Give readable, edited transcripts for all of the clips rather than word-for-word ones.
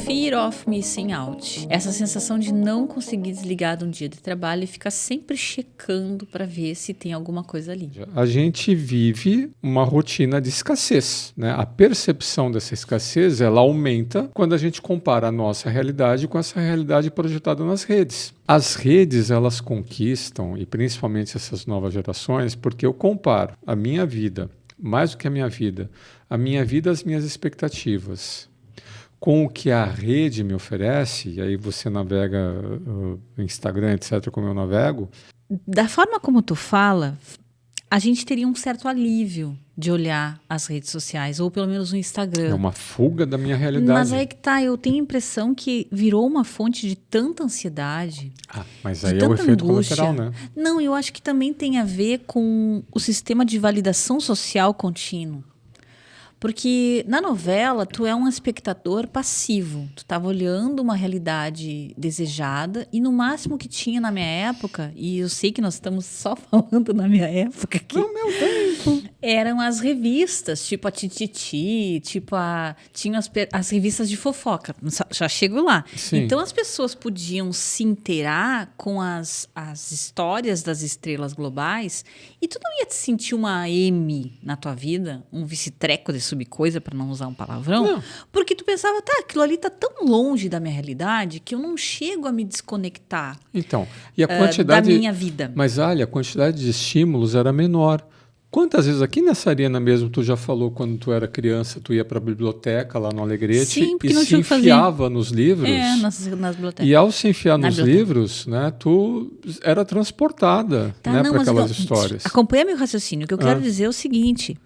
Fear of missing out. Essa sensação de não conseguir desligar de um dia de trabalho e ficar sempre checando para ver se tem alguma coisa ali. A gente vive uma rotina de escassez, né? A percepção dessa escassez, ela aumenta quando a gente compara a nossa realidade com essa realidade projetada nas redes. As redes, elas conquistam, e principalmente essas novas gerações, porque eu comparo a minha vida, mais do que a minha vida, as minhas expectativas, com o que a rede me oferece, e aí você navega no Instagram, etc., como eu navego. Da forma como tu fala, a gente teria um certo alívio de olhar as redes sociais, ou pelo menos o Instagram. É uma fuga da minha realidade. Mas aí que tá, eu tenho a impressão que virou uma fonte de tanta ansiedade. Mas aí é o efeito colateral, né? Não, eu acho que também tem a ver com o sistema de validação social contínuo. Porque na novela, tu é um espectador passivo. Tu estava olhando uma realidade desejada e no máximo que tinha na minha época, e eu sei que nós estamos só falando na minha época aqui. No meu tempo. Eram as revistas, tipo a Tititi, tinha as revistas de fofoca. Já chego lá. Sim. Então as pessoas podiam se inteirar com as histórias das estrelas globais e tu não ia te sentir uma M na tua vida, um vice-treco de subcoisa, para não usar um palavrão, Não. porque tu pensava, aquilo ali tá tão longe da minha realidade que eu não chego a me desconectar Então, e a quantidade da minha vida. Mas olha, a quantidade de estímulos era menor. Quantas vezes aqui nessa arena mesmo tu já falou quando tu era criança, tu ia para a biblioteca lá no Alegrete. Sim, porque e não se tinha o que fazer. enfiava nos livros. Nas bibliotecas. E ao se enfiar nos biblioteca. livros, né, tu era transportada, né, para aquelas histórias. Acompanha meu raciocínio. O que eu quero dizer é o seguinte,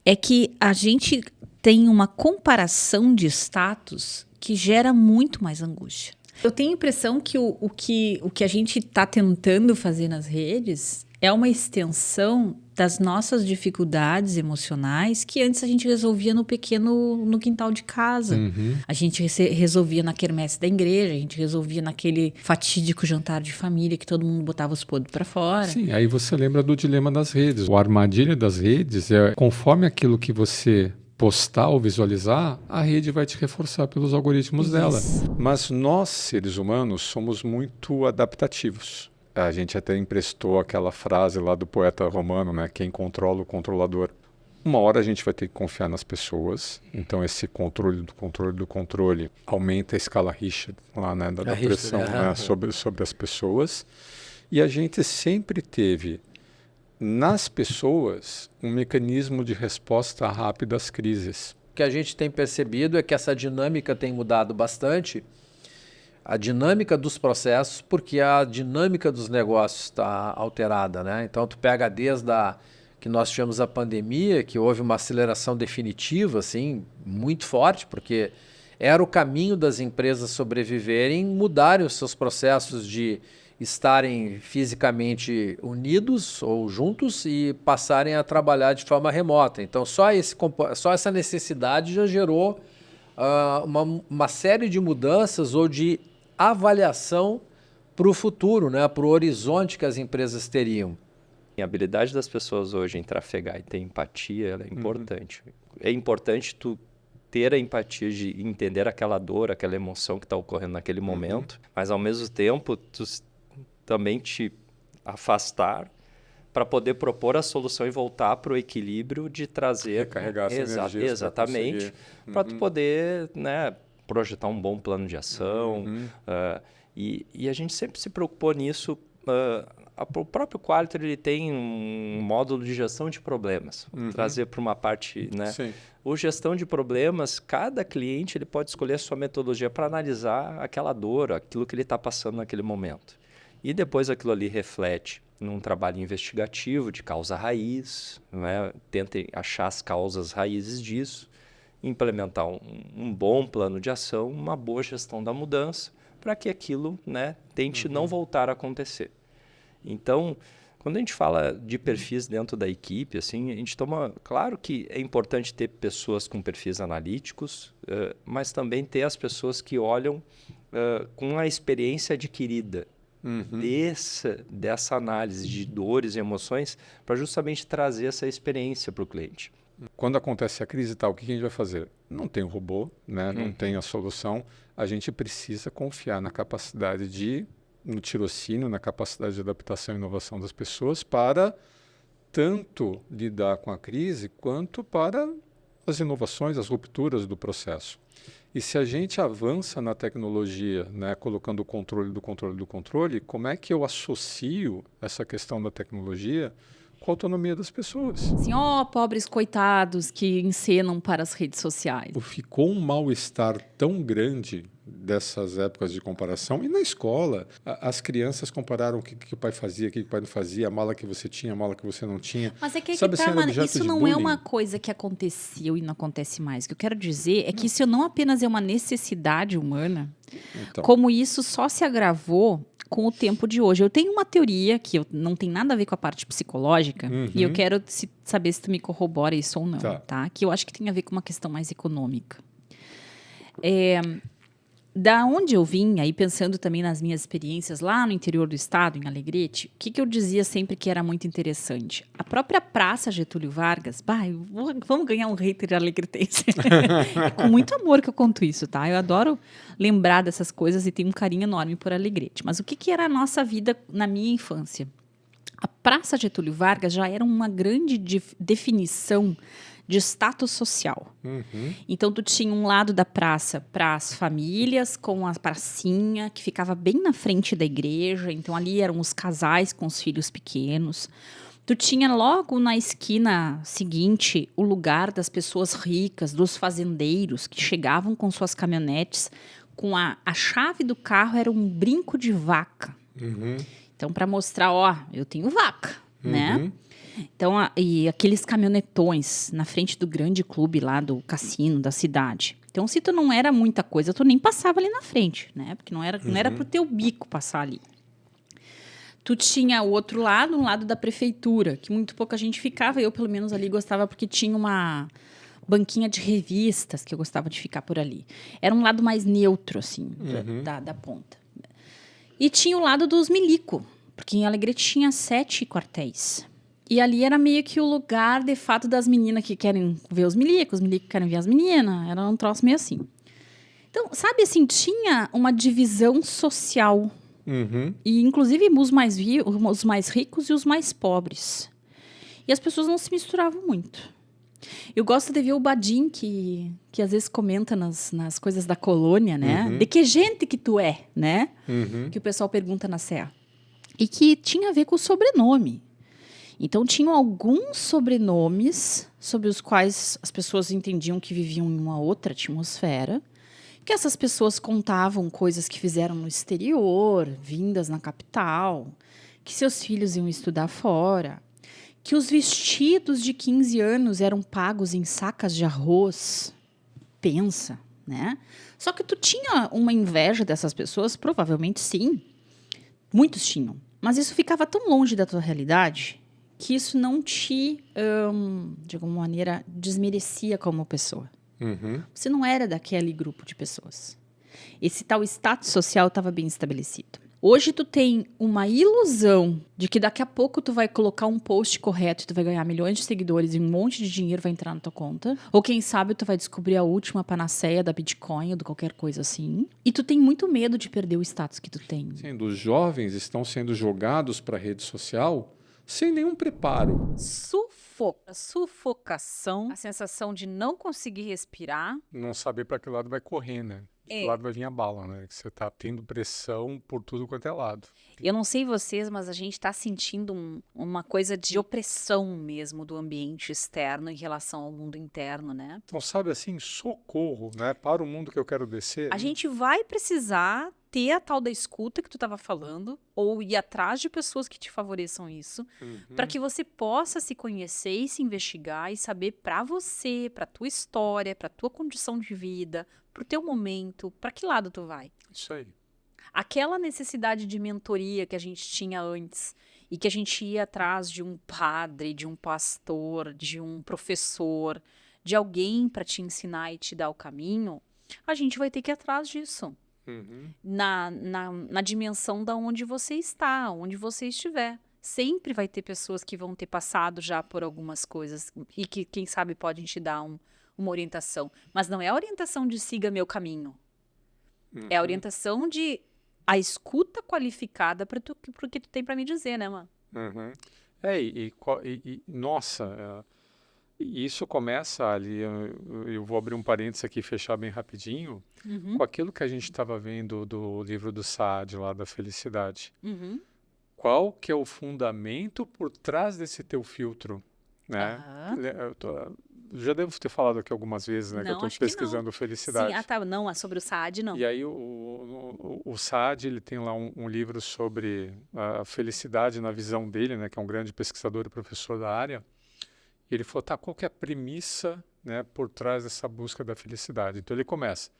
é que a gente tem uma comparação de status que gera muito mais angústia. Eu tenho a impressão que o que a gente está tentando fazer nas redes é uma extensão das nossas dificuldades emocionais que antes a gente resolvia no quintal de casa. Uhum. A gente resolvia na quermesse da igreja, a gente resolvia naquele fatídico jantar de família que todo mundo botava os podres para fora. Sim, aí você lembra do dilema das redes. A armadilha das redes é conforme aquilo que você postar ou visualizar, a rede vai te reforçar pelos algoritmos dela. Mas nós, seres humanos, somos muito adaptativos. A gente até emprestou aquela frase lá do poeta romano, né? Quem controla o controlador. Uma hora a gente vai ter que confiar nas pessoas. Então esse controle do controle aumenta a escala Richard lá, né? Da pressão, né? sobre as pessoas. E a gente sempre teve nas pessoas um mecanismo de resposta rápida às crises. O que a gente tem percebido é que essa dinâmica tem mudado bastante. A dinâmica dos processos, porque a dinâmica dos negócios está alterada, né? Então, tu pega desde que nós tivemos a pandemia, que houve uma aceleração definitiva, assim, muito forte, porque era o caminho das empresas sobreviverem, mudarem os seus processos de estarem fisicamente unidos ou juntos e passarem a trabalhar de forma remota. Então, só essa necessidade já gerou uma série de mudanças ou de avaliação para o futuro, né, para o horizonte que as empresas teriam. A habilidade das pessoas hoje em trafegar e ter empatia, ela é importante. É importante tu ter a empatia de entender aquela dor, aquela emoção que está ocorrendo naquele momento, mas ao mesmo tempo tu também te afastar para poder propor a solução e voltar para o equilíbrio de trazer... Recarregar essa energia. Exatamente, para tu poder, né, projetar um bom plano de ação. E a gente sempre se preocupou nisso. O próprio Qualictor, ele tem um módulo de gestão de problemas. Trazer para uma parte, né? Sim. O gestão de problemas, cada cliente ele pode escolher a sua metodologia para analisar aquela dor, aquilo que ele está passando naquele momento. E depois aquilo ali reflete num trabalho investigativo de causa raiz, né? Tenta achar as causas raízes disso, implementar um bom plano de ação, uma boa gestão da mudança, para que aquilo, né, tente não voltar a acontecer. Então, quando a gente fala de perfis dentro da equipe, assim, a gente toma... Claro que é importante ter pessoas com perfis analíticos, mas também ter as pessoas que olham com a experiência adquirida dessa análise de dores e emoções para justamente trazer essa experiência para o cliente. Quando acontece a crise e tal, o que a gente vai fazer? Não tem um robô, né? Não tem a solução. A gente precisa confiar na capacidade no tirocínio, na capacidade de adaptação e inovação das pessoas para tanto lidar com a crise quanto para as inovações, as rupturas do processo. E se a gente avança na tecnologia, né, colocando o controle do controle do controle, como é que eu associo essa questão da tecnologia com a autonomia das pessoas? Assim, pobres coitados que encenam para as redes sociais. Ficou um mal-estar tão grande dessas épocas de comparação. E na escola, as crianças compararam o que o pai fazia, o que o pai não fazia, a mala que você tinha, a mala que você não tinha. Mas é que, Sabe, tá, assim, mano, objeto isso de não bullying. é uma coisa que aconteceu e não acontece mais. O que eu quero dizer é que isso não apenas é uma necessidade humana, Então, como isso só se agravou com o tempo de hoje. Eu tenho uma teoria que não tem nada a ver com a parte psicológica e eu quero saber se tu me corrobora isso ou não, tá? Que eu acho que tem a ver com uma questão mais econômica. Da onde eu vim, aí pensando também nas minhas experiências lá no interior do estado, em Alegrete, o que eu dizia sempre que era muito interessante? A própria Praça Getúlio Vargas, vamos ganhar um hater alegretense. É com muito amor que eu conto isso, tá? Eu adoro lembrar dessas coisas e tenho um carinho enorme por Alegrete. Mas o que era a nossa vida na minha infância? A Praça Getúlio Vargas já era uma grande definição de status social. Então, tu tinha um lado da praça para as famílias, com a pracinha, que ficava bem na frente da igreja. Então, ali eram os casais com os filhos pequenos. Tu tinha logo na esquina seguinte o lugar das pessoas ricas, dos fazendeiros, que chegavam com suas caminhonetes, com a chave do carro era um brinco de vaca. Então, para mostrar, eu tenho vaca, né? Então, e aqueles caminhonetões na frente do grande clube lá do cassino da cidade. Então, se tu não era muita coisa, tu nem passava ali na frente, né? Porque não era pro teu bico passar ali. Tu tinha o outro lado, um lado da prefeitura, que muito pouca gente ficava. Eu, pelo menos, ali gostava porque tinha uma banquinha de revistas que eu gostava de ficar por ali. Era um lado mais neutro, assim, da ponta. E tinha o lado dos milico, porque em Alegrete tinha 7 quartéis. E ali era meio que o lugar, de fato, das meninas que querem ver os milicos que querem ver as meninas. Era um troço meio assim. Então, sabe assim, tinha uma divisão social. E, inclusive, os mais ricos e os mais pobres. E as pessoas não se misturavam muito. Eu gosto de ver o Badim, que às vezes comenta nas coisas da colônia, né? De que gente que tu é, né? Que o pessoal pergunta na Serra. E que tinha a ver com o sobrenome. Então, tinham alguns sobrenomes sobre os quais as pessoas entendiam que viviam em uma outra atmosfera, que essas pessoas contavam coisas que fizeram no exterior, vindas na capital, que seus filhos iam estudar fora, que os vestidos de 15 anos eram pagos em sacas de arroz. Pensa, né? Só que tu tinha uma inveja dessas pessoas? Provavelmente sim. Muitos tinham. Mas isso ficava tão longe da tua realidade que isso não te, de alguma maneira, desmerecia como pessoa. Você não era daquele grupo de pessoas. Esse tal status social estava bem estabelecido. Hoje tu tem uma ilusão de que daqui a pouco tu vai colocar um post correto e tu vai ganhar milhões de seguidores e um monte de dinheiro vai entrar na tua conta. Ou quem sabe tu vai descobrir a última panaceia da Bitcoin ou de qualquer coisa assim. E tu tem muito medo de perder o status que tu tem. Sim, os jovens estão sendo jogados para a rede social sem nenhum preparo. Sufocação, a sensação de não conseguir respirar. Não saber para que lado vai correr, né? De que lado vai vir a bala, né? Que você tá tendo pressão por tudo quanto é lado. Eu não sei vocês, mas a gente está sentindo uma coisa de opressão mesmo do ambiente externo em relação ao mundo interno, né? Então, sabe assim, socorro, né? Para o mundo que eu quero descer. A gente vai precisar ter a tal da escuta que tu estava falando, ou ir atrás de pessoas que te favoreçam isso, para que você possa se conhecer e se investigar e saber para você, para tua história, para tua condição de vida, para o teu momento, para que lado tu vai. Isso aí. Aquela necessidade de mentoria que a gente tinha antes e que a gente ia atrás de um padre, de um pastor, de um professor, de alguém para te ensinar e te dar o caminho, a gente vai ter que ir atrás disso. na dimensão da onde você está, onde você estiver. Sempre vai ter pessoas que vão ter passado já por algumas coisas e que, quem sabe, podem te dar uma orientação. Mas não é a orientação de siga meu caminho. É a orientação de a escuta qualificada para o que tu tem para me dizer, né, mano? Nossa, isso começa ali, eu vou abrir um parênteses aqui e fechar bem rapidinho, com aquilo que a gente estava vendo do livro do Saad, lá da felicidade. Qual que é o fundamento por trás desse teu filtro, né? Já devo ter falado aqui algumas vezes, né? Não, que eu estou pesquisando felicidade. Sim, não, é sobre o Saad, não. E aí o Saad, ele tem lá um livro sobre a felicidade na visão dele, né? Que é um grande pesquisador e professor da área. E ele falou, tá, qual que é a premissa, né, por trás dessa busca da felicidade? Então ele começa.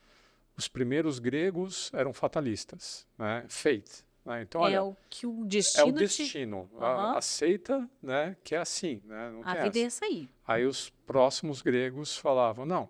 Os primeiros gregos eram fatalistas, né? Fate. Então, olha, é o que o destino. É o destino. Aceita, né, que é assim. Né, não a tem vida essa. é essa aí. Aí os próximos gregos falavam, não,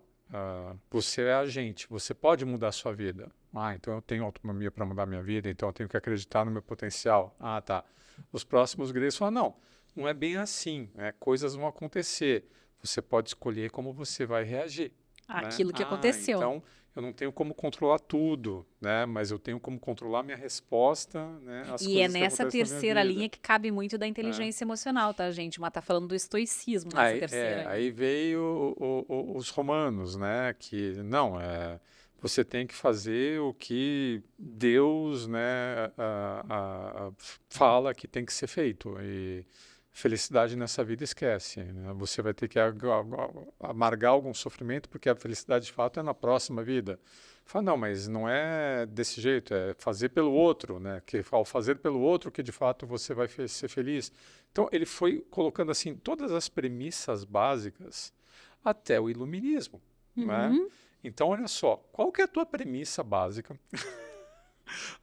você é agente, você pode mudar a sua vida. Então eu tenho autonomia para mudar a minha vida, então eu tenho que acreditar no meu potencial. Tá. Os próximos gregos falavam, não é bem assim, coisas vão acontecer. Você pode escolher como você vai reagir. Aquilo que aconteceu. Então, eu não tenho como controlar tudo, né? Mas eu tenho como controlar minha resposta, né? E é nessa terceira linha que cabe muito da inteligência emocional, tá, gente? Mas tá falando do estoicismo nessa terceira. Aí veio os romanos, né? Que, não, você tem que fazer o que Deus, né, fala que tem que ser feito. E felicidade nessa vida esquece, né? Você vai ter que amargar algum sofrimento porque a felicidade de fato é na próxima vida. Fala, não, mas não é desse jeito, é fazer pelo outro, né? Que ao fazer pelo outro que de fato você vai ser feliz. Então ele foi colocando assim todas as premissas básicas até o iluminismo, né? Então olha só, qual que é a tua premissa básica?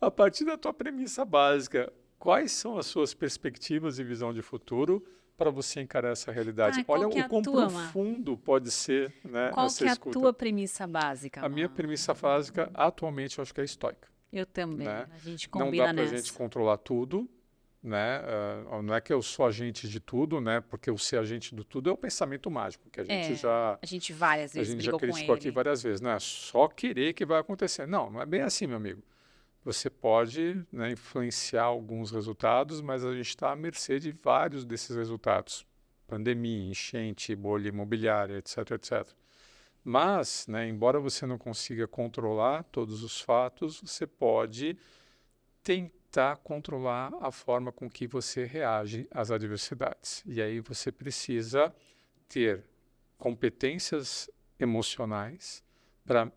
A partir da tua premissa básica, quais são as suas perspectivas e visão de futuro para você encarar essa realidade? Olha o quão profundo pode ser, né, qual essa que é escuta. A tua premissa básica? A minha premissa básica, atualmente, eu acho que é estoica. Eu também. Né? A gente combina Não dá para a gente controlar tudo, né? Não é que eu sou agente de tudo, né? Porque o ser agente do tudo é o pensamento mágico, que a gente já... A gente várias vezes já criticou aqui várias vezes, né? Só querer que vai acontecer. Não é bem assim, meu amigo. Você pode, né, influenciar alguns resultados, mas a gente está à mercê de vários desses resultados. Pandemia, enchente, bolha imobiliária, etc, etc. Mas, né, embora você não consiga controlar todos os fatos, você pode tentar controlar a forma com que você reage às adversidades. E aí você precisa ter competências emocionais para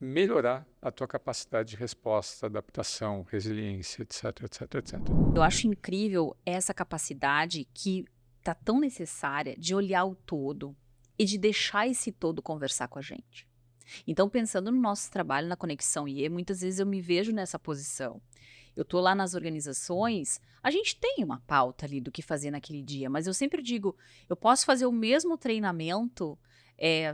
melhorar a tua capacidade de resposta, adaptação, resiliência, etc, etc, etc. Eu acho incrível essa capacidade que está tão necessária de olhar o todo e de deixar esse todo conversar com a gente. Então, pensando no nosso trabalho na Conexão IE, muitas vezes eu me vejo nessa posição. Eu estou lá nas organizações, a gente tem uma pauta ali do que fazer naquele dia, mas eu sempre digo, eu posso fazer o mesmo treinamento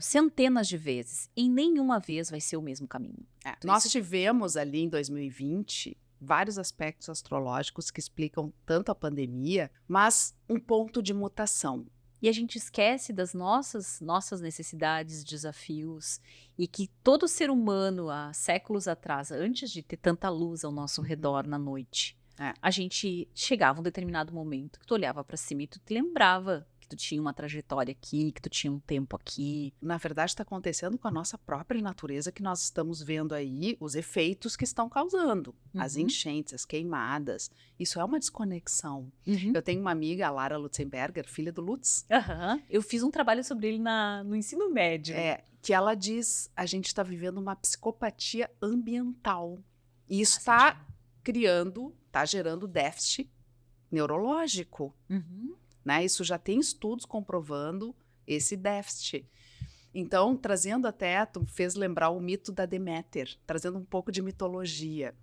centenas de vezes, e nenhuma vez vai ser o mesmo caminho. Nós tivemos ali em 2020 vários aspectos astrológicos que explicam tanto a pandemia, mas um ponto de mutação. E a gente esquece das nossas necessidades, desafios, e que todo ser humano, há séculos atrás, antes de ter tanta luz ao nosso redor na noite, a gente chegava a um determinado momento que tu olhava para cima e tu te lembrava que tu tinha uma trajetória aqui, que tu tinha um tempo aqui. Na verdade, está acontecendo com a nossa própria natureza, que nós estamos vendo aí os efeitos que estão causando. As enchentes, as queimadas. Isso é uma desconexão. Eu tenho uma amiga, a Lara Lutzenberger, filha do Lutz. Eu fiz um trabalho sobre ele no ensino médio. Que ela diz, a gente está vivendo uma psicopatia ambiental. E isso está gerando déficit neurológico. Né? Isso já tem estudos comprovando esse déficit. Então, trazendo até, tu fez lembrar o mito da Deméter, trazendo um pouco de mitologia.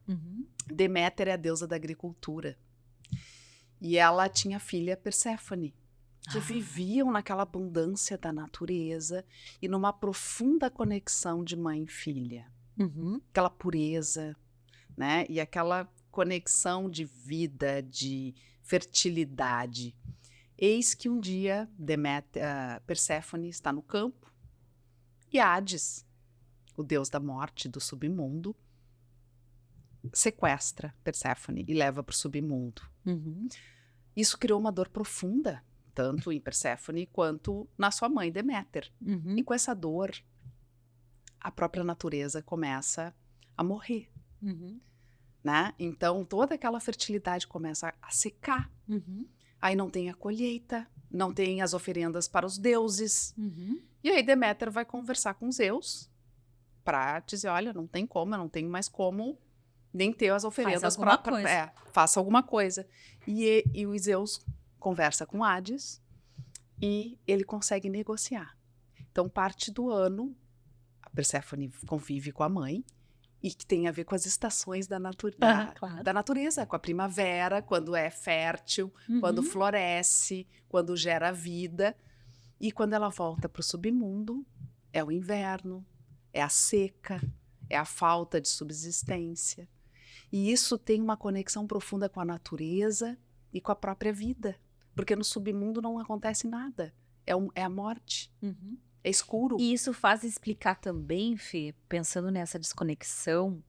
Deméter é a deusa da agricultura. E ela tinha a filha Perséfone, que viviam naquela abundância da natureza e numa profunda conexão de mãe e filha. Aquela pureza, né? E aquela conexão de vida, de fertilidade. Eis que um dia Perséfone está no campo e Hades, o deus da morte, do submundo, sequestra Perséfone e leva para o submundo. Isso criou uma dor profunda, tanto em Perséfone quanto na sua mãe Deméter. E com essa dor, a própria natureza começa a morrer. Né? Então, toda aquela fertilidade começa a secar. Aí não tem a colheita, não tem as oferendas para os deuses. E aí Deméter vai conversar com Zeus para dizer, olha, não tem como, eu não tenho mais como nem ter as oferendas para... faça alguma coisa. E o Zeus conversa com Hades e ele consegue negociar. Então, parte do ano, a Perséfone convive com a mãe, e que tem a ver com as estações da natureza, com a primavera, quando é fértil, quando floresce, quando gera vida. E quando ela volta para o submundo, é o inverno, é a seca, é a falta de subsistência. E isso tem uma conexão profunda com a natureza e com a própria vida. Porque no submundo não acontece nada. É a morte. É escuro. E isso faz explicar também, Fê, pensando nessa desconexão,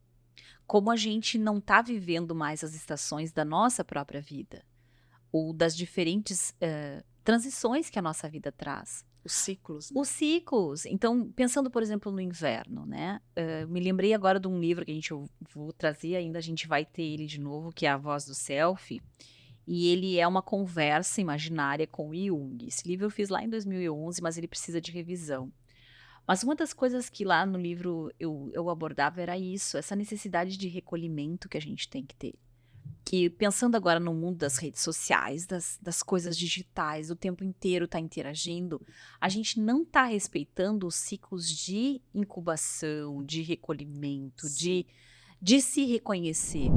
como a gente não está vivendo mais as estações da nossa própria vida, ou das diferentes transições que a nossa vida traz. Os ciclos. Né? Os ciclos. Então, pensando, por exemplo, no inverno, né? Me lembrei agora de um livro que eu vou trazer ainda, a gente vai ter ele de novo, que é A Voz do Self. E ele é uma conversa imaginária com Jung. Esse livro eu fiz lá em 2011, mas ele precisa de revisão. Mas uma das coisas que lá no livro eu abordava era isso, essa necessidade de recolhimento que a gente tem que ter. Que pensando agora no mundo das redes sociais, das coisas digitais, o tempo inteiro está interagindo, a gente não está respeitando os ciclos de incubação, de recolhimento, de se reconhecer.